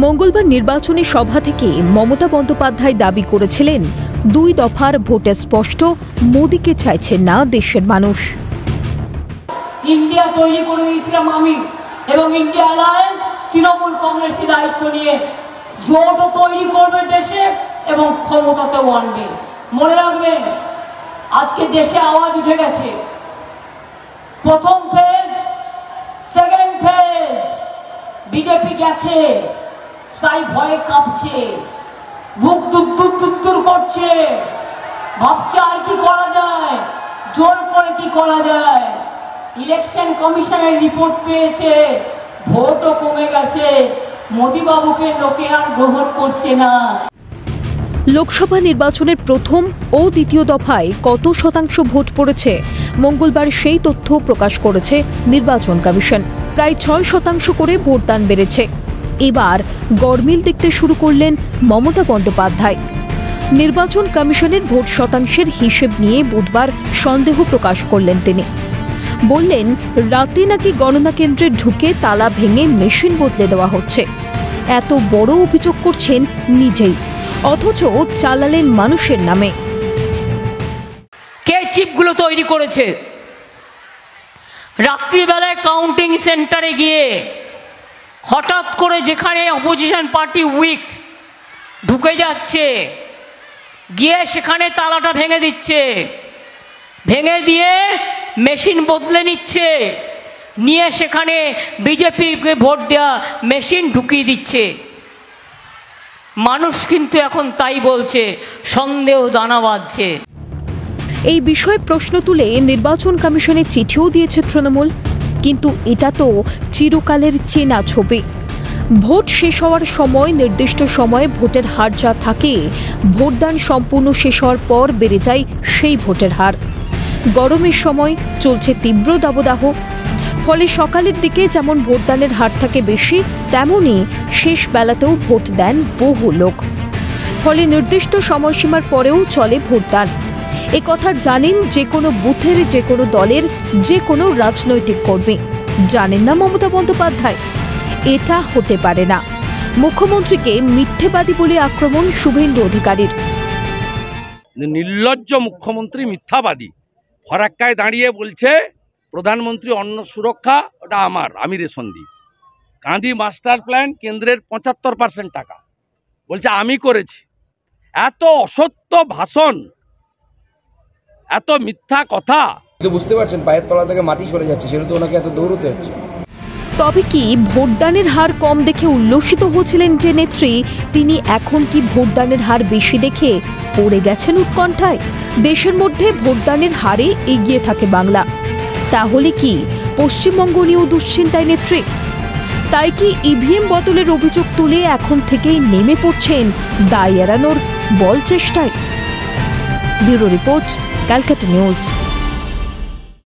মঙ্গলবার নির্বাচনী সভা থেকে মমতা বন্দ্যোপাধ্যায় দাবি করেছিলেন 2 দফার ভোটে স্পষ্ট মোদিকে চাইছেন না দেশের মানুষ। ইন্ডিয়া তৈরি করে দিয়েছিলাম আমি এবং ইন্ডিয়া অ্যালায়েন্স তৃণমূল কংগ্রেসের দায়িত্ব নিয়ে জোটও তৈরি করবে দেশে এবং ক্ষমতাতেও আনবে। মনে রাখবেন, আজকে দেশে আওয়াজ উঠে গেছে, প্রথম ফেজ, সেকেন্ড ফেজ। বিজেপি গেছে, তাই ভয়ে কাঁপছে, বুক দুত্তুর করছে, ভাবছে আর কি করা যায়, জোর করে কি করা যায়। ইলেকশন কমিশনের রিপোর্ট পেয়েছে, ভোটও কমে গেছে, মোদি বাবুকে লোকে আর গ্রহণ করছে না। লোকসভা নির্বাচনের প্রথম ও দ্বিতীয় দফায় কত শতাংশ ভোট পড়েছে মঙ্গলবার সেই তথ্য প্রকাশ করেছে নির্বাচন কমিশন। প্রায় 6% করে ভোটদান বেড়েছে। এবার গড়মিল দেখতে শুরু করলেন মমতা বন্দ্যোপাধ্যায়। নির্বাচন কমিশনের ভোট শতাংশের হিসেব নিয়ে বুধবার সন্দেহ প্রকাশ করলেন তিনি। বললেন, রাতে নাকি গণনা কেন্দ্রে ঢুকে তালা ভেঙে মেশিন বদলে দেওয়া হচ্ছে। এত বড় অভিযোগ করছেন নিজেই, অথচ চালালেন মানুষের নামে। কে চিপগুলো তৈরি করেছে? রাত্রিবেলায় কাউন্টিং সেন্টারে গিয়ে হঠাৎ করে যেখানে অপোজিশন পার্টি উইক ঢুকে যাচ্ছে, গিয়ে সেখানে তালাটা ভেঙে দিচ্ছে, ভেঙে দিয়ে মেশিন বদলে নিচ্ছে, নিয়ে সেখানে বিজেপিকে ভোট দেওয়া মেশিন ঢুকিয়ে দিচ্ছে। মানুষ কিন্তু এখন তাই বলছে, সন্দেহ দানা বাঁধছে। এই বিষয়ে প্রশ্ন তুলে নির্বাচন কমিশনে চিঠিও দিয়েছে তৃণমূল, কিন্তু এটা তো চিরকালের চেনা ছবি। ভোট শেষ হওয়ার সময় নির্দিষ্ট সময়ে ভোটের হার যা থাকে, ভোটদান সম্পূর্ণ শেষ হওয়ার পর বেড়ে যায় সেই ভোটের হার। গরমের সময় চলছে তীব্র দাবদাহ, ফলে সকালের দিকে যেমন ভোটদানের হার থাকে বেশি, তেমনই শেষ বেলাতেও ভোট দেন বহু লোক। ফলে নির্দিষ্ট সময়সীমার পরেও চলে ভোটদান। একথা জানেন যে কোনো বুথের, যে কোনো দলের, যে কোনো রাজনৈতিক কর্মী। জানেন না মমতা বন্দ্যোপাধ্যায়? এটা হতে পারে না। মুখ্যমন্ত্রীকে মিথ্যেবাদী বলে আক্রমণ শুভেন্দু অধিকারীর। নির্লজ্জ মুখ্যমন্ত্রী মিথ্যাবাদী। ফরাক্কায় দাঁড়িয়ে বলছে প্রধানমন্ত্রী অন্ন সুরক্ষা ওটা আমার, আমি রেশন দিই। কাঁদি মাস্টার প্ল্যান কেন্দ্রের 75% টাকা বলছে আমি করেছি। এত অসত্য ভাষণ, এত মিথ্যা কথা। বুঝতে পারছেন পায়ের তলা থেকে মাটি সরে যাচ্ছে, সেটা তো ওনাকে এত দৌড়তে হচ্ছে। তবে কি ভোটদানের হার কম দেখে উল্লসিত হয়েছিলেন যে নেত্রী, তিনি এখন কি ভোটদানের হার বেশি দেখে পড়ে গেছেন উৎকণ্ঠায়? দেশের মধ্যে ভোটদানের হারে এগিয়ে থাকে বাংলা, তাহলে কি পশ্চিমবঙ্গ নিয়েও দুশ্চিন্তায় নেত্রী? তাই কি ইভিএম বদলের অভিযোগ তুলে এখন থেকেই নেমে পড়ছেন দায় এড়ানোর বল চেষ্টায়? Bureau report, Calcutta news.